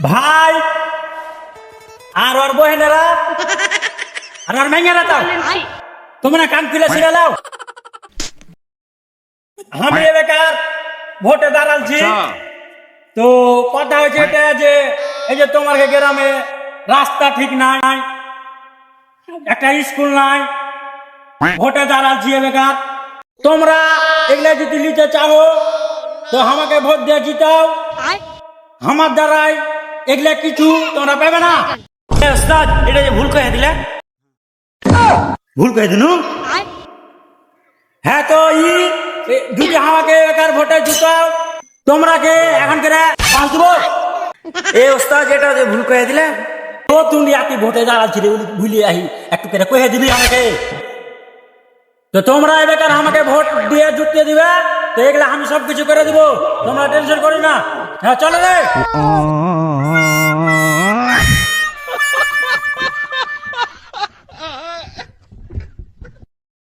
ভাই আর ওর বহেনেরা আর ওর মেঙ্গেরা তাও তোমরা কান খুলে ছিড়ে লাও। আমি বেকার ভোটে দাঁড়ালছি। তো কথা হয়েছে এটা যে এই যে তোমার গ্রামে রাস্তা ঠিক নাই, একটা স্কুল নাই, ভোটে দাঁড়ালছি বেকার। তোমরা এগুলা যদি নিতে চাও তো আমাকে ভোট দিয়ে জিতাও। আমার দ্বারাই এগুলা কিছু তোমরা পাবে না। এটা যে ভুল করে দিলে, ভুল করে দিনু। হ্যাঁ তো যদি আমাকে বেকার ভোটে জিতাও তোমরা কে এখন করে পাঁচ দেবো। এই ওস্তাদ যেটা যে ভুল করে দিলে তো তুমি আতি ভোটে দাঁড়াচ্ছি রে, ভুলিয়ে আহি একটু করে কয়ে দিবি আমাকে। তো তোমরা বেকার আমাকে ভোট দিয়ে জুতিয়ে দিবে, তো এগুলা আমি সব কিছু করে দিব, তোমরা টেনশন করো না। হ্যাঁ চলো রে।